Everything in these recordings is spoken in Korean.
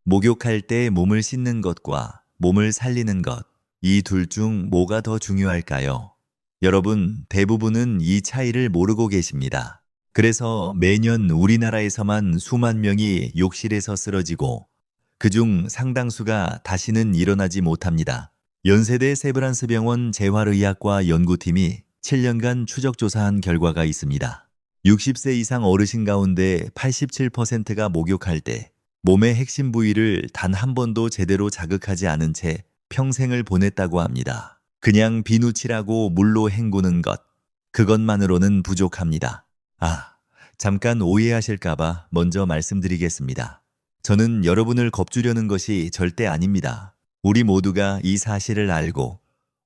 목욕할 때 몸을 씻는 것과 몸을 살리는 것, 이 둘 중 뭐가 더 중요할까요? 여러분, 대부분은 이 차이를 모르고 계십니다. 그래서 매년 우리나라에서만 수만 명이 욕실에서 쓰러지고 그중 상당수가 다시는 일어나지 못합니다. 연세대 세브란스 병원 재활의학과 연구팀이 7년간 추적조사한 결과가 있습니다. 60세 이상 어르신 가운데 87%가 목욕할 때 몸의 핵심 부위를 단 한 번도 제대로 자극하지 않은 채 평생을 보냈다고 합니다. 그냥 비누칠하고 물로 헹구는 것, 그것만으로는 부족합니다. 잠깐 오해하실까봐 먼저 말씀드리겠습니다. 저는 여러분을 겁주려는 것이 절대 아닙니다. 우리 모두가 이 사실을 알고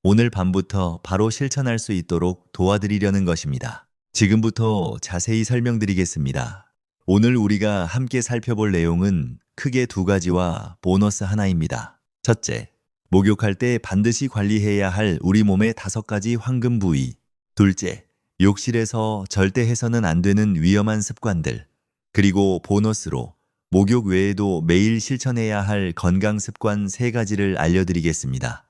오늘 밤부터 바로 실천할 수 있도록 도와드리려는 것입니다. 지금부터 자세히 설명드리겠습니다. 오늘 우리가 함께 살펴볼 내용은 크게 두 가지와 보너스 하나입니다. 첫째, 목욕할 때 반드시 관리해야 할 우리 몸의 5가지 황금 부위. 둘째, 욕실에서 절대 해서는 안 되는 위험한 습관들. 그리고 보너스로 목욕 외에도 매일 실천해야 할 건강 습관 3가지를 알려드리겠습니다.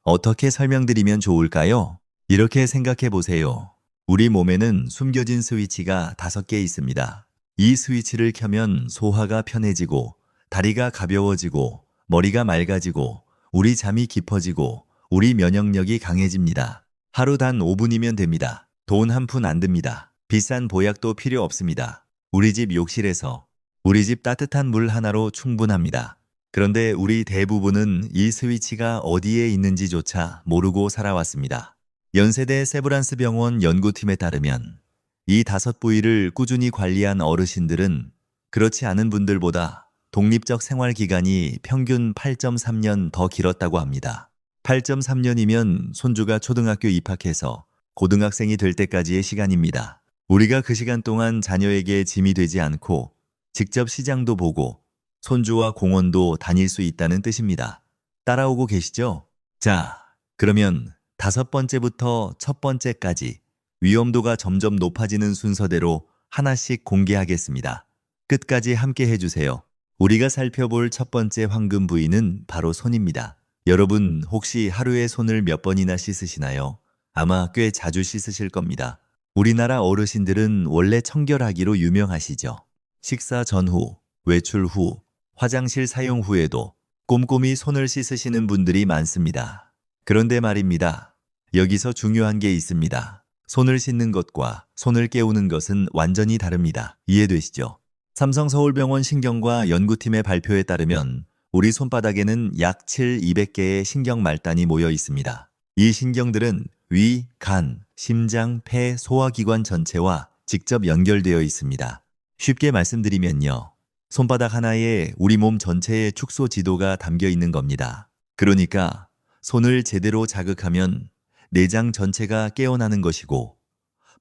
어떻게 설명드리면 좋을까요? 이렇게 생각해 보세요. 우리 몸에는 숨겨진 스위치가 5개 있습니다. 이 스위치를 켜면 소화가 편해지고, 다리가 가벼워지고, 머리가 맑아지고, 우리 잠이 깊어지고, 우리 면역력이 강해집니다. 하루 단 5분이면 됩니다. 돈 한 푼 안 듭니다. 비싼 보약도 필요 없습니다. 우리 집 욕실에서, 우리 집 따뜻한 물 하나로 충분합니다. 그런데 우리 대부분은 이 스위치가 어디에 있는지조차 모르고 살아왔습니다. 연세대 세브란스 병원 연구팀에 따르면 이 5부위를 꾸준히 관리한 어르신들은 그렇지 않은 분들보다 독립적 생활 기간이 평균 8.3년 더 길었다고 합니다. 8.3년이면 손주가 초등학교 입학해서 고등학생이 될 때까지의 시간입니다. 우리가 그 시간 동안 자녀에게 짐이 되지 않고 직접 시장도 보고 손주와 공원도 다닐 수 있다는 뜻입니다. 따라오고 계시죠? 자, 그러면 5번째부터 첫 번째까지 위험도가 점점 높아지는 순서대로 하나씩 공개하겠습니다. 끝까지 함께 해주세요. 우리가 살펴볼 첫 번째 황금 부위는 바로 손입니다. 여러분 혹시 하루에 손을 몇 번이나 씻으시나요? 아마 꽤 자주 씻으실 겁니다. 우리나라 어르신들은 원래 청결하기로 유명하시죠. 식사 전후, 외출 후, 화장실 사용 후에도 꼼꼼히 손을 씻으시는 분들이 많습니다. 그런데 말입니다. 여기서 중요한 게 있습니다. 손을 씻는 것과 손을 깨우는 것은 완전히 다릅니다. 이해되시죠? 삼성서울병원 신경과 연구팀의 발표에 따르면 우리 손바닥에는 약 200개의 신경 말단이 모여 있습니다. 이 신경들은 위, 간, 심장, 폐, 소화기관 전체와 직접 연결되어 있습니다. 쉽게 말씀드리면요. 손바닥 하나에 우리 몸 전체의 축소 지도가 담겨 있는 겁니다. 그러니까 손을 제대로 자극하면 내장 전체가 깨어나는 것이고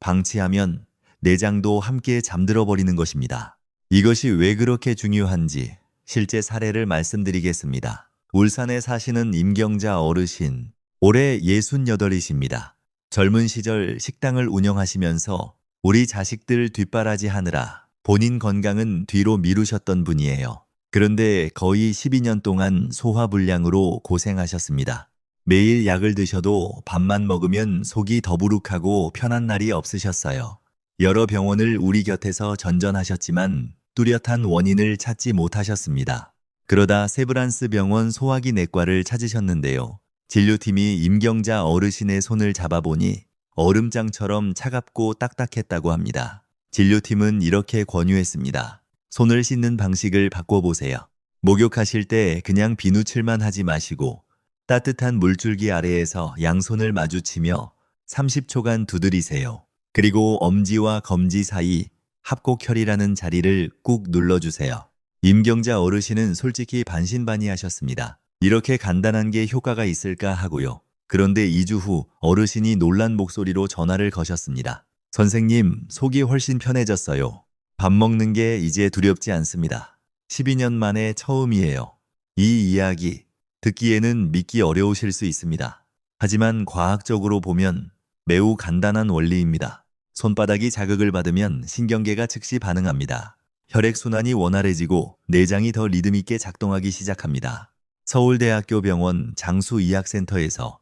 방치하면 내장도 함께 잠들어 버리는 것입니다. 이것이 왜 그렇게 중요한지 실제 사례를 말씀드리겠습니다. 울산에 사시는 임경자 어르신, 올해 68이십니다. 젊은 시절 식당을 운영하시면서 우리 자식들 뒷바라지 하느라 본인 건강은 뒤로 미루셨던 분이에요. 그런데 거의 12년 동안 소화불량으로 고생하셨습니다. 매일 약을 드셔도 밥만 먹으면 속이 더부룩하고 편한 날이 없으셨어요. 여러 병원을 우리 곁에서 전전하셨지만 뚜렷한 원인을 찾지 못하셨습니다. 그러다 세브란스 병원 소화기 내과를 찾으셨는데요. 진료팀이 임경자 어르신의 손을 잡아보니 얼음장처럼 차갑고 딱딱했다고 합니다. 진료팀은 이렇게 권유했습니다. 손을 씻는 방식을 바꿔보세요. 목욕하실 때 그냥 비누칠만 하지 마시고 따뜻한 물줄기 아래에서 양손을 마주치며 30초간 두드리세요. 그리고 엄지와 검지 사이 합곡혈이라는 자리를 꾹 눌러주세요. 임경자 어르신은 솔직히 반신반의하셨습니다. 이렇게 간단한 게 효과가 있을까 하고요. 그런데 2주 후 어르신이 놀란 목소리로 전화를 거셨습니다. 선생님, 속이 훨씬 편해졌어요. 밥 먹는 게 이제 두렵지 않습니다. 12년 만에 처음이에요. 이 이야기 듣기에는 믿기 어려우실 수 있습니다. 하지만 과학적으로 보면 매우 간단한 원리입니다. 손바닥이 자극을 받으면 신경계가 즉시 반응합니다. 혈액순환이 원활해지고 내장이 더 리듬있게 작동하기 시작합니다. 서울대학교 병원 장수의학센터에서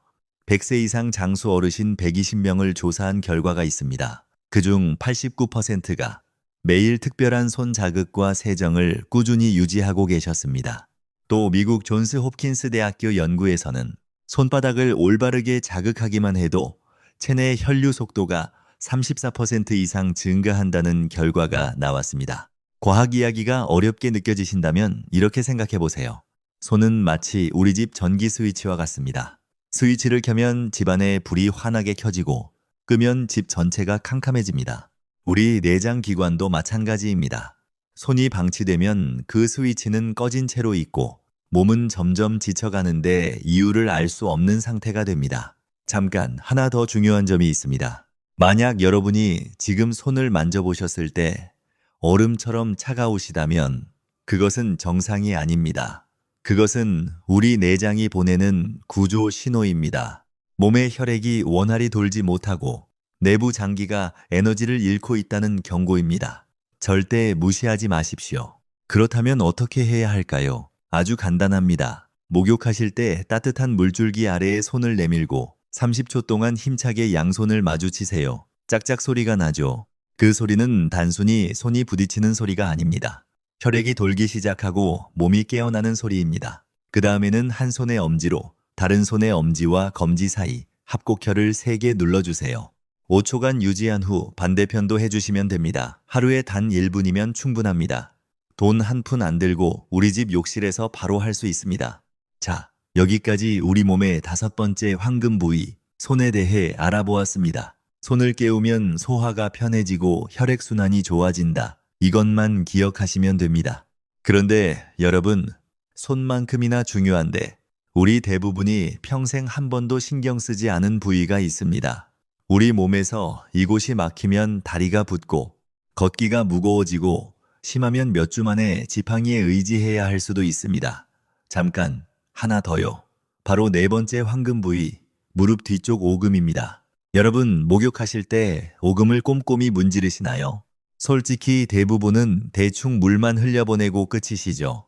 100세 이상 장수 어르신 120명을 조사한 결과가 있습니다. 그중 89%가 매일 특별한 손 자극과 세정을 꾸준히 유지하고 계셨습니다. 또 미국 존스 홉킨스 대학교 연구에서는 손바닥을 올바르게 자극하기만 해도 체내 혈류 속도가 34% 이상 증가한다는 결과가 나왔습니다. 과학 이야기가 어렵게 느껴지신다면 이렇게 생각해 보세요. 손은 마치 우리 집 전기 스위치와 같습니다. 스위치를 켜면 집안에 불이 환하게 켜지고 끄면 집 전체가 캄캄해집니다. 우리 내장 기관도 마찬가지입니다. 손이 방치되면 그 스위치는 꺼진 채로 있고 몸은 점점 지쳐가는데 이유를 알 수 없는 상태가 됩니다. 잠깐 하나 더 중요한 점이 있습니다. 만약 여러분이 지금 손을 만져보셨을 때 얼음처럼 차가우시다면 그것은 정상이 아닙니다. 그것은 우리 내장이 보내는 구조 신호입니다. 몸의 혈액이 원활히 돌지 못하고 내부 장기가 에너지를 잃고 있다는 경고입니다. 절대 무시하지 마십시오. 그렇다면 어떻게 해야 할까요? 아주 간단합니다. 목욕하실 때 따뜻한 물줄기 아래에 손을 내밀고 30초 동안 힘차게 양손을 마주치세요. 짝짝 소리가 나죠. 그 소리는 단순히 손이 부딪히는 소리가 아닙니다. 혈액이 돌기 시작하고 몸이 깨어나는 소리입니다. 그 다음에는 한 손의 엄지로 다른 손의 엄지와 검지 사이 합곡혈을 3개 눌러주세요. 5초간 유지한 후 반대편도 해주시면 됩니다. 하루에 단 1분이면 충분합니다. 돈 한 푼 안 들고 우리 집 욕실에서 바로 할 수 있습니다. 자, 여기까지 우리 몸의 5번째 황금 부위, 손에 대해 알아보았습니다. 손을 깨우면 소화가 편해지고 혈액순환이 좋아진다. 이것만 기억하시면 됩니다. 그런데 여러분, 손만큼이나 중요한데 우리 대부분이 평생 한 번도 신경 쓰지 않은 부위가 있습니다. 우리 몸에서 이곳이 막히면 다리가 붓고 걷기가 무거워지고 심하면 몇 주 만에 지팡이에 의지해야 할 수도 있습니다. 잠깐, 하나 더요. 바로 4번째 황금 부위, 무릎 뒤쪽 오금입니다. 여러분, 목욕하실 때 오금을 꼼꼼히 문지르시나요? 솔직히 대부분은 대충 물만 흘려보내고 끝이시죠.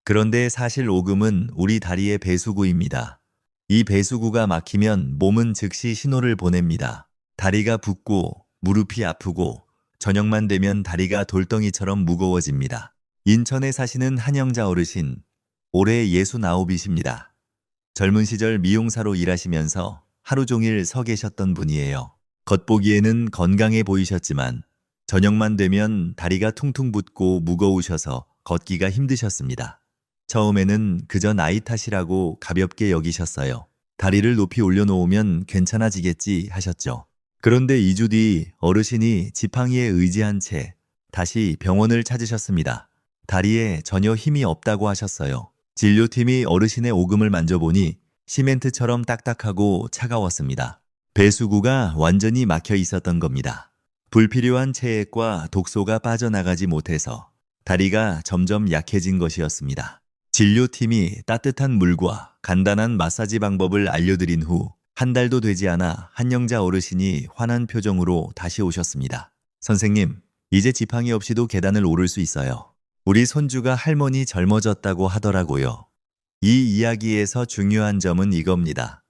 그런데 사실 오금은 우리 다리의 배수구입니다. 이 배수구가 막히면 몸은 즉시 신호를 보냅니다. 다리가 붓고 무릎이 아프고 저녁만 되면 다리가 돌덩이처럼 무거워집니다. 인천에 사시는 한영자 어르신, 올해 69이십니다. 젊은 시절 미용사로 일하시면서 하루 종일 서 계셨던 분이에요. 겉보기에는 건강해 보이셨지만 저녁만 되면 다리가 퉁퉁 붓고 무거우셔서 걷기가 힘드셨습니다. 처음에는 그저 나이 탓이라고 가볍게 여기셨어요. 다리를 높이 올려놓으면 괜찮아지겠지 하셨죠. 그런데 2주 뒤 어르신이 지팡이에 의지한 채 다시 병원을 찾으셨습니다. 다리에 전혀 힘이 없다고 하셨어요. 진료팀이 어르신의 오금을 만져보니 시멘트처럼 딱딱하고 차가웠습니다. 배수구가 완전히 막혀 있었던 겁니다. 불필요한 체액과 독소가 빠져나가지 못해서 다리가 점점 약해진 것이었습니다. 진료팀이 따뜻한 물과 간단한 마사지 방법을 알려드린 후 한 달도 되지 않아 한영자 어르신이 환한 표정으로 다시 오셨습니다. 선생님, 이제 지팡이 없이도 계단을 오를 수 있어요. 우리 손주가 할머니 젊어졌다고 하더라고요. 이 이야기에서 중요한 점은 이겁니다.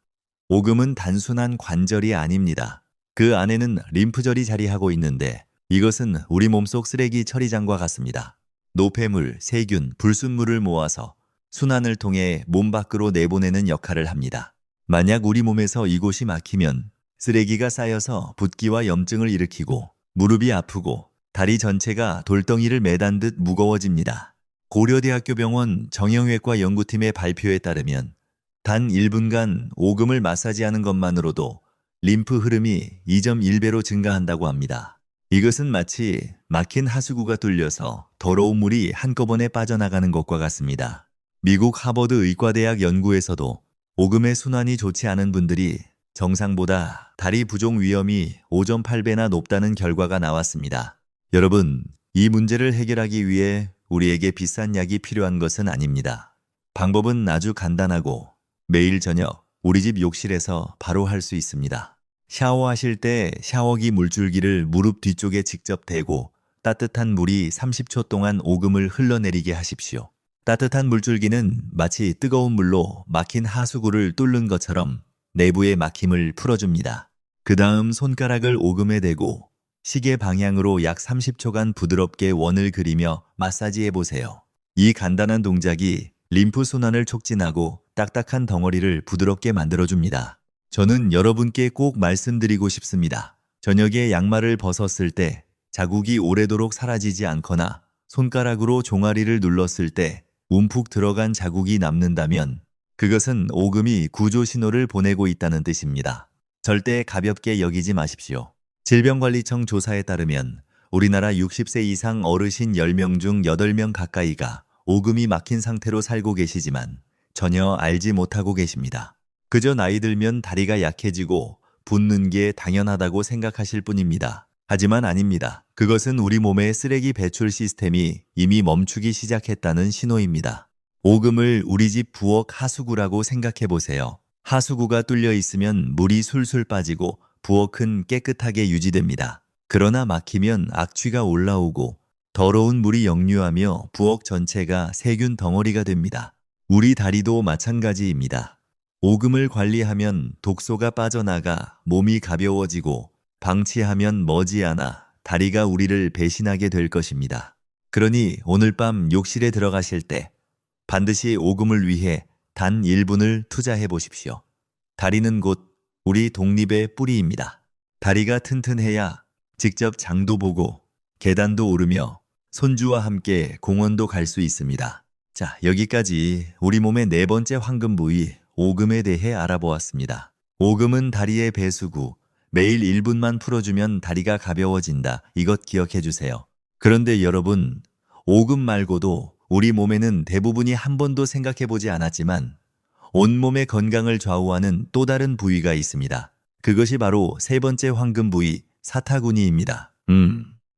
오금은 단순한 관절이 아닙니다. 그 안에는 림프절이 자리하고 있는데 이것은 우리 몸속 쓰레기 처리장과 같습니다. 노폐물, 세균, 불순물을 모아서 순환을 통해 몸 밖으로 내보내는 역할을 합니다. 만약 우리 몸에서 이곳이 막히면 쓰레기가 쌓여서 붓기와 염증을 일으키고 무릎이 아프고 다리 전체가 돌덩이를 매단 듯 무거워집니다. 고려대학교 병원 정형외과 연구팀의 발표에 따르면 단 1분간 오금을 마사지하는 것만으로도 림프 흐름이 2.1배로 증가한다고 합니다. 이것은 마치 막힌 하수구가 뚫려서 더러운 물이 한꺼번에 빠져나가는 것과 같습니다. 미국 하버드 의과대학 연구에서도 오금의 순환이 좋지 않은 분들이 정상보다 다리 부종 위험이 5.8배나 높다는 결과가 나왔습니다. 여러분, 이 문제를 해결하기 위해 우리에게 비싼 약이 필요한 것은 아닙니다. 방법은 아주 간단하고 매일 저녁 우리 집 욕실에서 바로 할 수 있습니다. 샤워하실 때 샤워기 물줄기를 무릎 뒤쪽에 직접 대고 따뜻한 물이 30초 동안 오금을 흘러내리게 하십시오. 따뜻한 물줄기는 마치 뜨거운 물로 막힌 하수구를 뚫는 것처럼 내부의 막힘을 풀어줍니다. 그 다음 손가락을 오금에 대고 시계 방향으로 약 30초간 부드럽게 원을 그리며 마사지해 보세요. 이 간단한 동작이 림프 순환을 촉진하고 딱딱한 덩어리를 부드럽게 만들어줍니다. 저는 여러분께 꼭 말씀드리고 싶습니다. 저녁에 양말을 벗었을 때 자국이 오래도록 사라지지 않거나 손가락으로 종아리를 눌렀을 때 움푹 들어간 자국이 남는다면 그것은 오금이 구조 신호를 보내고 있다는 뜻입니다. 절대 가볍게 여기지 마십시오. 질병관리청 조사에 따르면 우리나라 60세 이상 어르신 10명 중 8명 가까이가 오금이 막힌 상태로 살고 계시지만 전혀 알지 못하고 계십니다. 그저 나이 들면 다리가 약해지고 붓는 게 당연하다고 생각하실 뿐입니다. 하지만 아닙니다. 그것은 우리 몸의 쓰레기 배출 시스템이 이미 멈추기 시작했다는 신호입니다. 오금을 우리 집 부엌 하수구라고 생각해 보세요. 하수구가 뚫려 있으면 물이 술술 빠지고 부엌은 깨끗하게 유지됩니다. 그러나 막히면 악취가 올라오고 더러운 물이 역류하며 부엌 전체가 세균 덩어리가 됩니다. 우리 다리도 마찬가지입니다. 오금을 관리하면 독소가 빠져나가 몸이 가벼워지고 방치하면 머지않아 다리가 우리를 배신하게 될 것입니다. 그러니 오늘 밤 욕실에 들어가실 때 반드시 오금을 위해 단 1분을 투자해 보십시오. 다리는 곧 우리 독립의 뿌리입니다. 다리가 튼튼해야 직접 장도 보고 계단도 오르며 손주와 함께 공원도 갈 수 있습니다. 자, 여기까지 우리 몸의 네 번째 황금 부위 오금에 대해 알아보았습니다. 오금은 다리의 배수구, 매일 1분만 풀어주면 다리가 가벼워진다. 이것 기억해 주세요. 그런데 여러분, 오금 말고도 우리 몸에는 대부분이 한 번도 생각해 보지 않았지만 온몸의 건강을 좌우하는 또 다른 부위가 있습니다. 그것이 바로 세 번째 황금 부위, 사타구니입니다.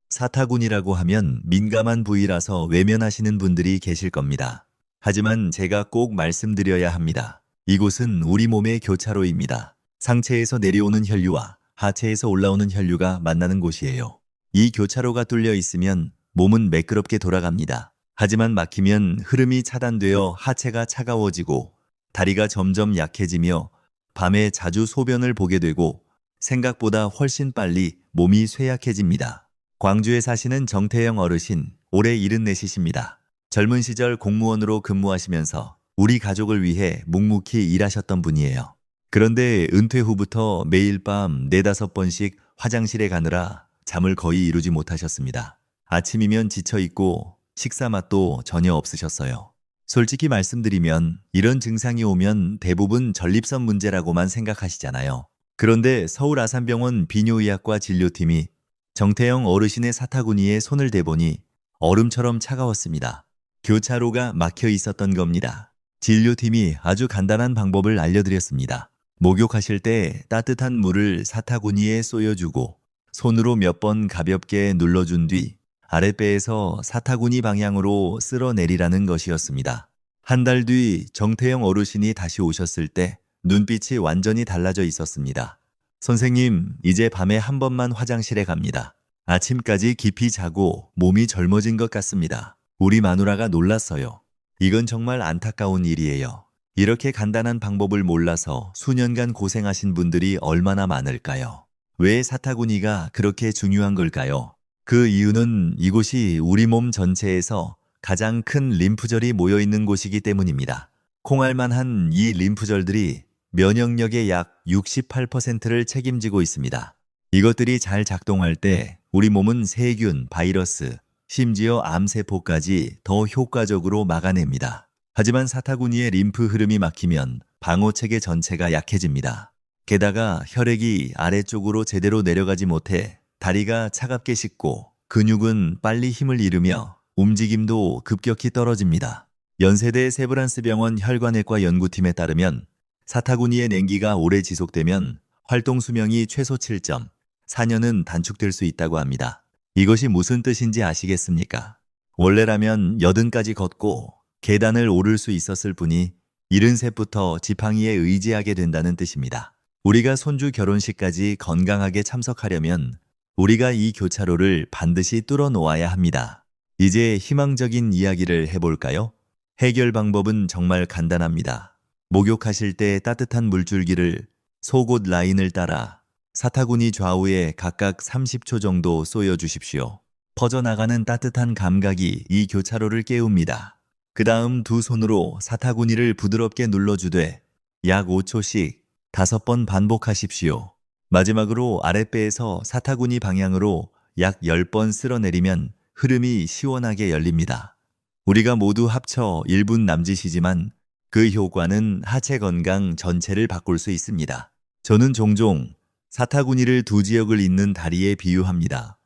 사타구니라고 하면 민감한 부위라서 외면하시는 분들이 계실 겁니다. 하지만 제가 꼭 말씀드려야 합니다. 이곳은 우리 몸의 교차로입니다. 상체에서 내려오는 혈류와 하체에서 올라오는 혈류가 만나는 곳이에요. 이 교차로가 뚫려 있으면 몸은 매끄럽게 돌아갑니다. 하지만 막히면 흐름이 차단되어 하체가 차가워지고 다리가 점점 약해지며 밤에 자주 소변을 보게 되고 생각보다 훨씬 빨리 몸이 쇠약해집니다. 광주에 사시는 정태영 어르신, 올해 74이십니다. 젊은 시절 공무원으로 근무하시면서 우리 가족을 위해 묵묵히 일하셨던 분이에요. 그런데 은퇴 후부터 매일 밤 4-5번씩 화장실에 가느라 잠을 거의 이루지 못하셨습니다. 아침이면 지쳐있고 식사 맛도 전혀 없으셨어요. 솔직히 말씀드리면 이런 증상이 오면 대부분 전립선 문제라고만 생각하시잖아요. 그런데 서울 아산병원 비뇨의학과 진료팀이 정태영 어르신의 사타구니에 손을 대보니 얼음처럼 차가웠습니다. 교차로가 막혀 있었던 겁니다. 진료팀이 아주 간단한 방법을 알려드렸습니다. 목욕하실 때 따뜻한 물을 사타구니에 쏘여주고 손으로 몇 번 가볍게 눌러준 뒤 아랫배에서 사타구니 방향으로 쓸어내리라는 것이었습니다. 한 달 뒤 정태영 어르신이 다시 오셨을 때 눈빛이 완전히 달라져 있었습니다. 선생님, 이제 밤에 한 번만 화장실에 갑니다. 아침까지 깊이 자고 몸이 젊어진 것 같습니다. 우리 마누라가 놀랐어요. 이건 정말 안타까운 일이에요. 이렇게 간단한 방법을 몰라서 수년간 고생하신 분들이 얼마나 많을까요? 왜 사타구니가 그렇게 중요한 걸까요? 그 이유는 이곳이 우리 몸 전체에서 가장 큰 림프절이 모여있는 곳이기 때문입니다. 콩알만한 이 림프절들이 면역력의 약 68%를 책임지고 있습니다. 이것들이 잘 작동할 때 우리 몸은 세균, 바이러스, 심지어 암세포까지 더 효과적으로 막아냅니다. 하지만 사타구니의 림프 흐름이 막히면 방어체계 전체가 약해집니다. 게다가 혈액이 아래쪽으로 제대로 내려가지 못해 다리가 차갑게 식고 근육은 빨리 힘을 잃으며 움직임도 급격히 떨어집니다. 연세대 세브란스병원 혈관외과 연구팀에 따르면 사타구니의 냉기가 오래 지속되면 활동 수명이 최소 7점, 4년은 단축될 수 있다고 합니다. 이것이 무슨 뜻인지 아시겠습니까? 원래라면 80까지 걷고 계단을 오를 수 있었을 분이 73부터 지팡이에 의지하게 된다는 뜻입니다. 우리가 손주 결혼식까지 건강하게 참석하려면 우리가 이 교차로를 반드시 뚫어 놓아야 합니다. 이제 희망적인 이야기를 해볼까요? 해결 방법은 정말 간단합니다. 목욕하실 때 따뜻한 물줄기를 속옷 라인을 따라 사타구니 좌우에 각각 30초 정도 쏘여 주십시오. 퍼져나가는 따뜻한 감각이 이 교차로를 깨웁니다. 그 다음 두 손으로 사타구니를 부드럽게 눌러주되 약 5초씩 5번 반복하십시오. 마지막으로 아랫배에서 사타구니 방향으로 약 10번 쓸어내리면 흐름이 시원하게 열립니다. 우리가 모두 합쳐 1분 남짓이지만 그 효과는 하체 건강 전체를 바꿀 수 있습니다. 저는 종종 사타구니를 두 지역을 잇는 다리에 비유합니다.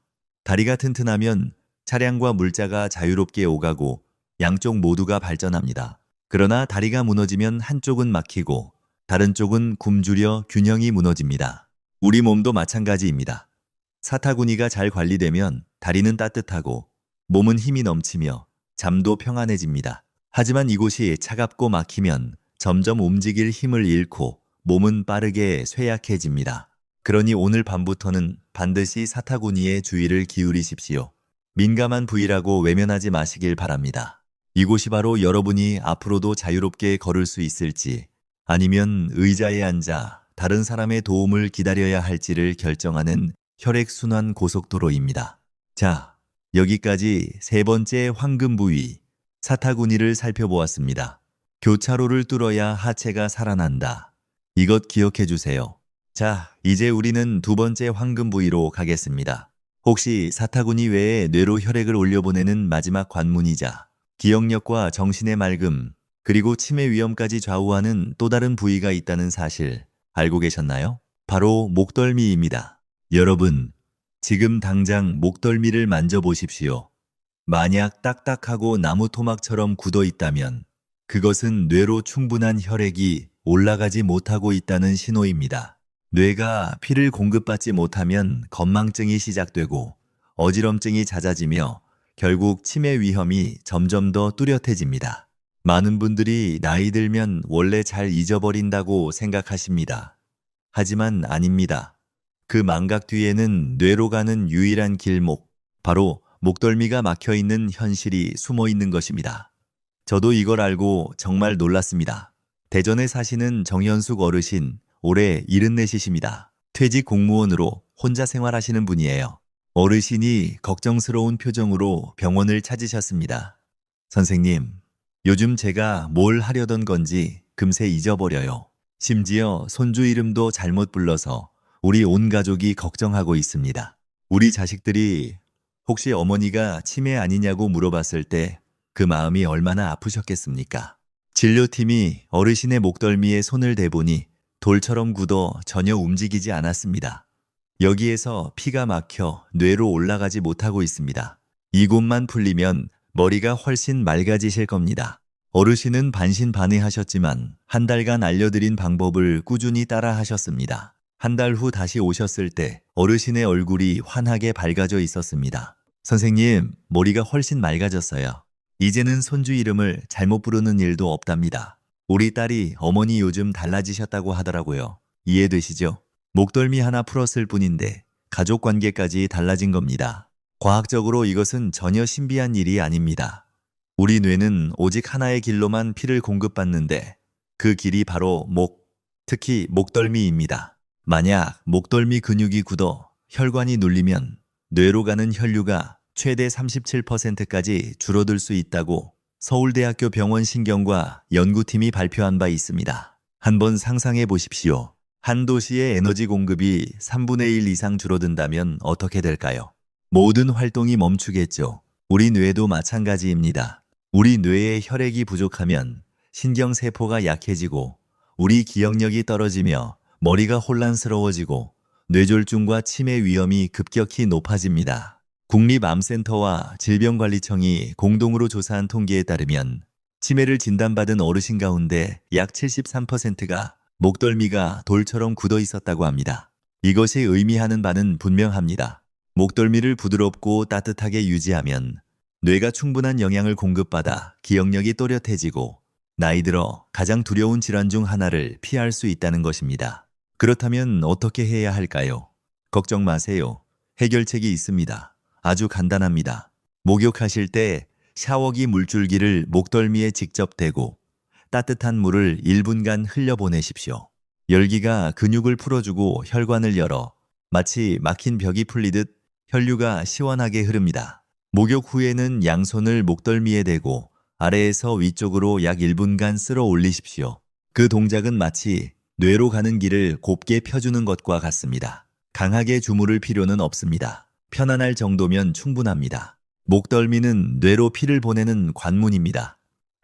다리가 튼튼하면 차량과 물자가 자유롭게 오가고 양쪽 모두가 발전합니다. 그러나 다리가 무너지면 한쪽은 막히고 다른 쪽은 굶주려 균형이 무너집니다. 우리 몸도 마찬가지입니다. 사타구니가 잘 관리되면 다리는 따뜻하고 몸은 힘이 넘치며 잠도 평안해집니다. 하지만 이곳이 차갑고 막히면 점점 움직일 힘을 잃고 몸은 빠르게 쇠약해집니다. 그러니 오늘 밤부터는 반드시 사타구니에 주의를 기울이십시오. 민감한 부위라고 외면하지 마시길 바랍니다. 이곳이 바로 여러분이 앞으로도 자유롭게 걸을 수 있을지 아니면 의자에 앉아 다른 사람의 도움을 기다려야 할지를 결정하는 혈액순환 고속도로입니다. 자, 여기까지 세 번째 황금 부위, 사타구니를 살펴보았습니다. 교차로를 뚫어야 하체가 살아난다. 이것 기억해 주세요. 자, 이제 우리는 두 번째 황금 부위로 가겠습니다. 혹시 사타구니 외에 뇌로 혈액을 올려보내는 마지막 관문이자 기억력과 정신의 맑음, 그리고 치매 위험까지 좌우하는 또 다른 부위가 있다는 사실 알고 계셨나요? 바로 목덜미입니다. 여러분, 지금 당장 목덜미를 만져보십시오. 만약 딱딱하고 나무 토막처럼 굳어 있다면 그것은 뇌로 충분한 혈액이 올라가지 못하고 있다는 신호입니다. 뇌가 피를 공급받지 못하면 건망증이 시작되고 어지럼증이 잦아지며 결국 치매 위험이 점점 더 뚜렷해집니다. 많은 분들이 나이 들면 원래 잘 잊어버린다고 생각하십니다. 하지만 아닙니다. 그 망각 뒤에는 뇌로 가는 유일한 길목, 바로 목덜미가 막혀있는 현실이 숨어 있는 것입니다. 저도 이걸 알고 정말 놀랐습니다. 대전에 사시는 정현숙 어르신, 올해 74이십니다. 퇴직 공무원으로 혼자 생활하시는 분이에요. 어르신이 걱정스러운 표정으로 병원을 찾으셨습니다. 선생님, 요즘 제가 뭘 하려던 건지 금세 잊어버려요. 심지어 손주 이름도 잘못 불러서 우리 온 가족이 걱정하고 있습니다. 우리 자식들이 혹시 어머니가 치매 아니냐고 물어봤을 때 그 마음이 얼마나 아프셨겠습니까? 진료팀이 어르신의 목덜미에 손을 대보니 돌처럼 굳어 전혀 움직이지 않았습니다. 여기에서 피가 막혀 뇌로 올라가지 못하고 있습니다. 이곳만 풀리면 머리가 훨씬 맑아지실 겁니다. 어르신은 반신반의하셨지만 한 달간 알려드린 방법을 꾸준히 따라 하셨습니다. 한 달 후 다시 오셨을 때 어르신의 얼굴이 환하게 밝아져 있었습니다. 선생님, 머리가 훨씬 맑아졌어요. 이제는 손주 이름을 잘못 부르는 일도 없답니다. 우리 딸이 어머니 요즘 달라지셨다고 하더라고요. 이해되시죠? 목덜미 하나 풀었을 뿐인데 가족 관계까지 달라진 겁니다. 과학적으로 이것은 전혀 신비한 일이 아닙니다. 우리 뇌는 오직 하나의 길로만 피를 공급받는데 그 길이 바로 목, 특히 목덜미입니다. 만약 목덜미 근육이 굳어 혈관이 눌리면 뇌로 가는 혈류가 최대 37%까지 줄어들 수 있다고 서울대학교 병원신경과 연구팀이 발표한 바 있습니다. 한번 상상해 보십시오. 한 도시의 에너지 공급이 3분의 1 이상 줄어든다면 어떻게 될까요? 모든 활동이 멈추겠죠. 우리 뇌도 마찬가지입니다. 우리 뇌에 혈액이 부족하면 신경세포가 약해지고 우리 기억력이 떨어지며 머리가 혼란스러워지고 뇌졸중과 치매 위험이 급격히 높아집니다. 국립암센터와 질병관리청이 공동으로 조사한 통계에 따르면 치매를 진단받은 어르신 가운데 약 73%가 목덜미가 돌처럼 굳어 있었다고 합니다. 이것이 의미하는 바는 분명합니다. 목덜미를 부드럽고 따뜻하게 유지하면 뇌가 충분한 영양을 공급받아 기억력이 또렷해지고 나이 들어 가장 두려운 질환 중 하나를 피할 수 있다는 것입니다. 그렇다면 어떻게 해야 할까요? 걱정 마세요. 해결책이 있습니다. 아주 간단합니다. 목욕하실 때 샤워기 물줄기를 목덜미에 직접 대고 따뜻한 물을 1분간 흘려보내십시오. 열기가 근육을 풀어주고 혈관을 열어 마치 막힌 벽이 풀리듯 혈류가 시원하게 흐릅니다. 목욕 후에는 양손을 목덜미에 대고 아래에서 위쪽으로 약 1분간 쓸어 올리십시오. 그 동작은 마치 뇌로 가는 길을 곱게 펴주는 것과 같습니다. 강하게 주무를 필요는 없습니다. 편안할 정도면 충분합니다. 목덜미는 뇌로 피를 보내는 관문입니다.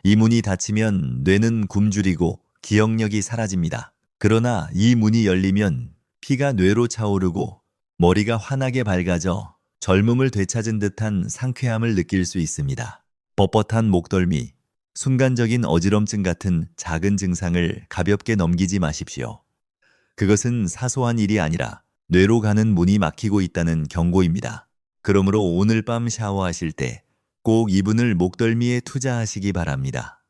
이 문이 닫히면 뇌는 굶주리고 기억력이 사라집니다. 그러나 이 문이 열리면 피가 뇌로 차오르고 머리가 환하게 밝아져 젊음을 되찾은 듯한 상쾌함을 느낄 수 있습니다. 뻣뻣한 목덜미, 순간적인 어지럼증 같은 작은 증상을 가볍게 넘기지 마십시오. 그것은 사소한 일이 아니라 뇌로 가는 문이 막히고 있다는 경고입니다. 그러므로 오늘 밤 샤워하실 때 꼭 이분을 목덜미에 투자하시기 바랍니다.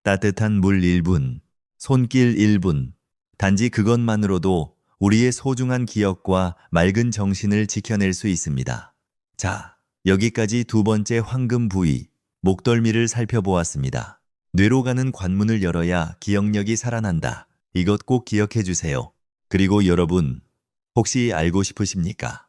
따뜻한 물 1분, 손길 1분, 단지 그것만으로도 우리의 소중한 기억과 맑은 정신을 지켜낼 수 있습니다. 자, 여기까지 두 번째 황금 부위, 목덜미를 살펴보았습니다. 뇌로 가는 관문을 열어야 기억력이 살아난다. 이것 꼭 기억해 주세요. 그리고 여러분, 혹시 알고 싶으십니까?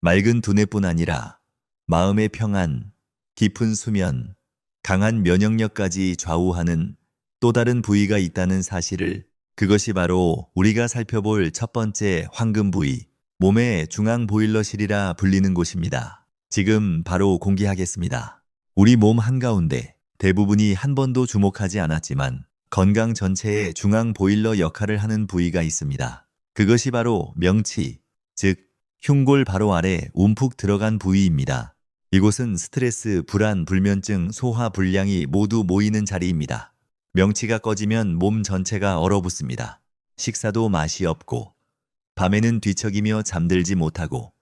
맑은 두뇌뿐 아니라 마음의 평안, 깊은 수면, 강한 면역력까지 좌우하는 또 다른 부위가 있다는 사실을, 그것이 바로 우리가 살펴볼 첫 번째 황금 부위, 몸의 중앙 보일러실이라 불리는 곳입니다. 지금 바로 공개하겠습니다. 우리 몸 한가운데 대부분이 한 번도 주목하지 않았지만 건강 전체의 중앙 보일러 역할을 하는 부위가 있습니다. 그것이 바로 명치, 즉 흉골 바로 아래 움푹 들어간 부위입니다. 이곳은 스트레스, 불안, 불면증, 소화 불량이 모두 모이는 자리입니다. 명치가 꺼지면 몸 전체가 얼어붙습니다. 식사도 맛이 없고, 밤에는 뒤척이며 잠들지 못하고,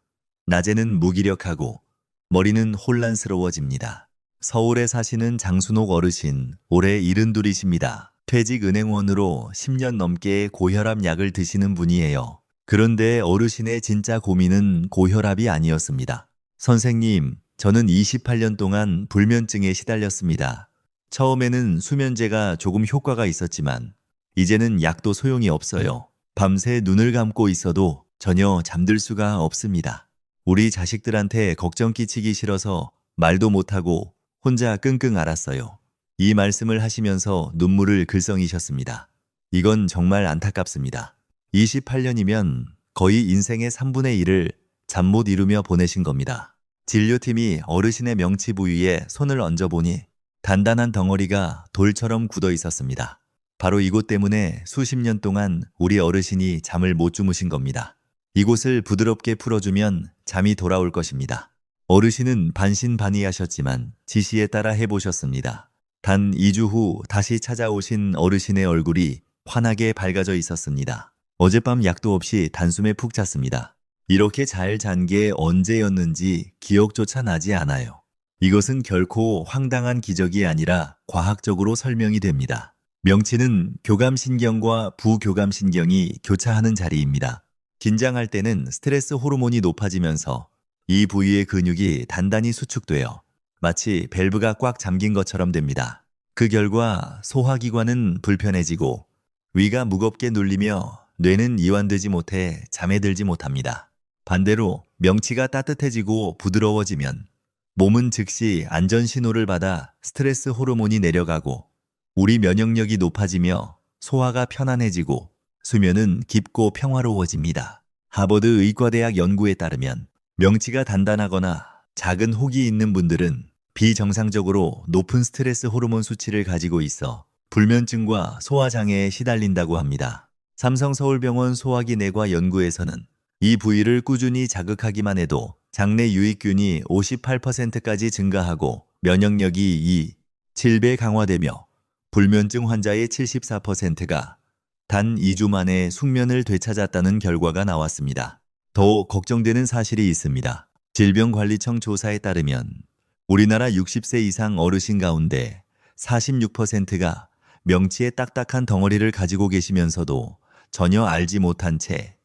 낮에는 무기력하고, 머리는 혼란스러워집니다. 서울에 사시는 장순옥 어르신, 올해 72이십니다. 퇴직은행원으로 10년 넘게 고혈압 약을 드시는 분이에요. 그런데 어르신의 진짜 고민은 고혈압이 아니었습니다. 선생님, 저는 28년 동안 불면증에 시달렸습니다. 처음에는 수면제가 조금 효과가 있었지만 이제는 약도 소용이 없어요. 밤새 눈을 감고 있어도 전혀 잠들 수가 없습니다. 우리 자식들한테 걱정 끼치기 싫어서 말도 못하고 혼자 끙끙 앓았어요. 이 말씀을 하시면서 눈물을 글썽이셨습니다. 이건 정말 안타깝습니다. 28년이면 거의 인생의 3분의 1을 잠 못 이루며 보내신 겁니다. 진료팀이 어르신의 명치 부위에 손을 얹어보니 단단한 덩어리가 돌처럼 굳어 있었습니다. 바로 이곳 때문에 수십 년 동안 우리 어르신이 잠을 못 주무신 겁니다. 이곳을 부드럽게 풀어주면 잠이 돌아올 것입니다. 어르신은 반신반의하셨지만 지시에 따라 해보셨습니다. 단 2주 후 다시 찾아오신 어르신의 얼굴이 환하게 밝아져 있었습니다. 어젯밤 약도 없이 단숨에 푹 잤습니다. 이렇게 잘 잔 게 언제였는지 기억조차 나지 않아요. 이것은 결코 황당한 기적이 아니라 과학적으로 설명이 됩니다. 명치는 교감신경과 부교감신경이 교차하는 자리입니다. 긴장할 때는 스트레스 호르몬이 높아지면서 이 부위의 근육이 단단히 수축되어 마치 밸브가 꽉 잠긴 것처럼 됩니다. 그 결과 소화기관은 불편해지고 위가 무겁게 눌리며 뇌는 이완되지 못해 잠에 들지 못합니다. 반대로 명치가 따뜻해지고 부드러워지면 몸은 즉시 안전 신호를 받아 스트레스 호르몬이 내려가고 우리 면역력이 높아지며 소화가 편안해지고 수면은 깊고 평화로워집니다. 하버드 의과대학 연구에 따르면 명치가 단단하거나 작은 혹이 있는 분들은 비정상적으로 높은 스트레스 호르몬 수치를 가지고 있어 불면증과 소화장애에 시달린다고 합니다. 삼성서울병원 소화기 내과 연구에서는 이 부위를 꾸준히 자극하기만 해도 장내 유익균이 58%까지 증가하고 면역력이 7배 강화되며 불면증 환자의 74%가 단 2주 만에 숙면을 되찾았다는 결과가 나왔습니다. 더 걱정되는 사실이 있습니다. 질병관리청 조사에 따르면 우리나라 60세 이상 어르신 가운데 46%가 명치에 딱딱한 덩어리를 가지고 계시면서도 전혀 알지 못한 채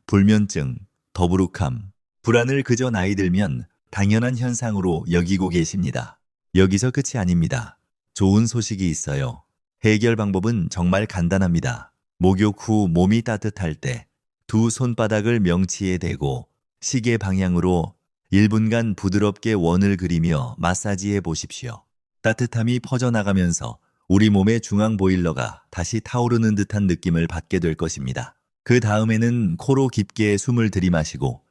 불면증, 더부룩함, 불안을 그저 나이 들면 당연한 현상으로 여기고 계십니다. 여기서 끝이 아닙니다. 좋은 소식이 있어요. 해결 방법은 정말 간단합니다. 목욕 후 몸이 따뜻할 때 두 손바닥을 명치에 대고 시계 방향으로 1분간 부드럽게 원을 그리며 마사지해 보십시오. 따뜻함이 퍼져나가면서 우리 몸의 중앙 보일러가 다시 타오르는 듯한 느낌을 받게 될 것입니다. 그 다음에는 코로 깊게 숨을 들이마시고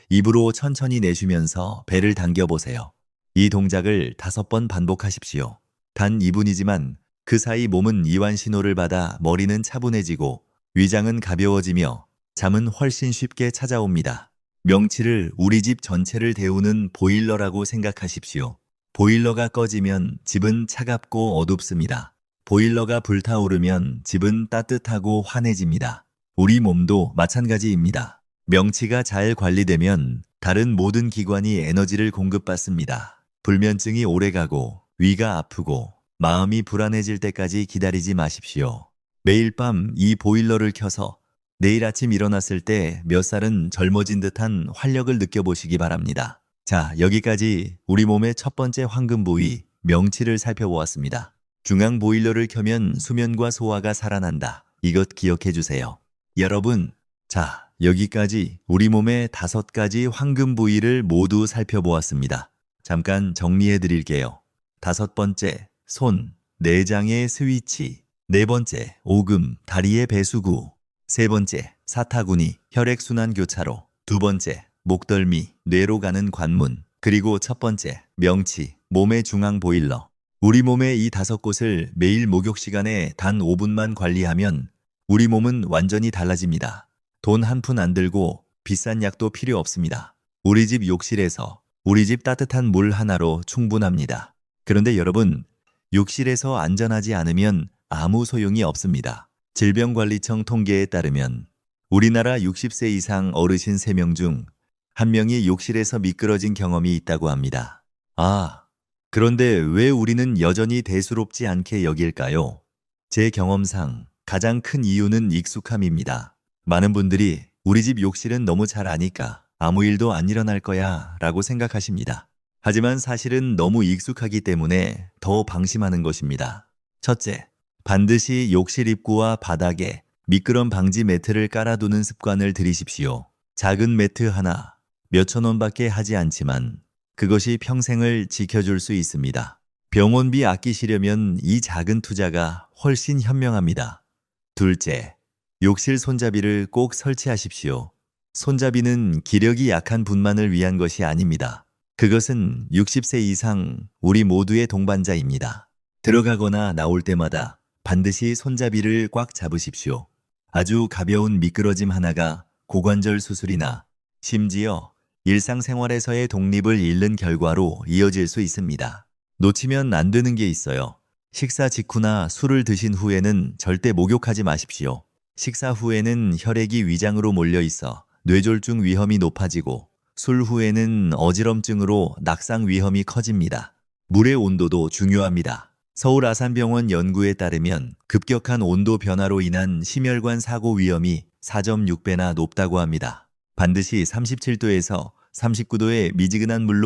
입으로 천천히 내쉬면서 배를 당겨보세요. 이 동작을 5번 반복하십시오. 단 2분이지만 그 사이 몸은 이완 신호를 받아 머리는 차분해지고 위장은 가벼워지며 잠은 훨씬 쉽게 찾아옵니다. 명치를 우리 집 전체를 데우는 보일러라고 생각하십시오. 보일러가 꺼지면 집은 차갑고 어둡습니다. 보일러가 불타오르면 집은 따뜻하고 환해집니다. 우리 몸도 마찬가지입니다. 명치가 잘 관리되면 다른 모든 기관이 에너지를 공급받습니다. 불면증이 오래가고 위가 아프고 마음이 불안해질 때까지 기다리지 마십시오. 매일 밤 이 보일러를 켜서 내일 아침 일어났을 때 몇 살은 젊어진 듯한 활력을 느껴보시기 바랍니다. 자, 여기까지 우리 몸의 첫 번째 황금 부위, 명치를 살펴보았습니다. 중앙 보일러를 켜면 수면과 소화가 살아난다. 이것 기억해 주세요. 여러분, 자, 여기까지 우리 몸의 5가지 황금 부위를 모두 살펴보았습니다. 잠깐 정리해 드릴게요. 5번째, 손, 내장의 스위치. 4번째, 오금, 다리의 배수구. 3번째, 사타구니, 혈액순환 교차로. 2번째, 목덜미, 뇌로 가는 관문. 그리고 첫 번째, 명치, 몸의 중앙 보일러. 우리 몸의 이 5곳을 매일 목욕 시간에 단 5분만 관리하면 우리 몸은 완전히 달라집니다. 돈 한 푼 안 들고 비싼 약도 필요 없습니다. 우리 집 욕실에서 우리 집 따뜻한 물 하나로 충분합니다. 그런데 여러분, 욕실에서 안전하지 않으면 아무 소용이 없습니다. 질병관리청 통계에 따르면 우리나라 60세 이상 어르신 3명 중 1명이 욕실에서 미끄러진 경험이 있다고 합니다. 그런데 왜 우리는 여전히 대수롭지 않게 여길까요? 제 경험상 가장 큰 이유는 익숙함입니다. 많은 분들이 우리 집 욕실은 너무 잘 아니까 아무 일도 안 일어날 거야 라고 생각하십니다. 하지만 사실은 너무 익숙하기 때문에 더 방심하는 것입니다. 첫째, 반드시 욕실 입구와 바닥에 미끄럼 방지 매트를 깔아두는 습관을 들이십시오. 작은 매트 하나, 몇천 원밖에 하지 않지만 그것이 평생을 지켜줄 수 있습니다. 병원비 아끼시려면 이 작은 투자가 훨씬 현명합니다. 둘째, 욕실 손잡이를 꼭 설치하십시오. 손잡이는 기력이 약한 분만을 위한 것이 아닙니다. 그것은 60세 이상 우리 모두의 동반자입니다. 들어가거나 나올 때마다 반드시 손잡이를 꽉 잡으십시오. 아주 가벼운 미끄러짐 하나가 고관절 수술이나 심지어 일상생활에서의 독립을 잃는 결과로 이어질 수 있습니다. 놓치면 안 되는 게 있어요. 식사 직후나 술을 드신 후에는 절대 목욕하지 마십시오. 식사 후에는 혈액이 위장으로 몰려 있어 뇌졸중 위험이 높아지고 술 후에는 어지럼증으로 낙상 위험이 커집니다. 물의 온도도 중요합니다. 서울 아산병원 연구에 따르면 급격한 온도 변화로 인한 심혈관 사고 위험이 4.6배나 높다고 합니다. 반드시 37도에서 39도의 미지근한 물로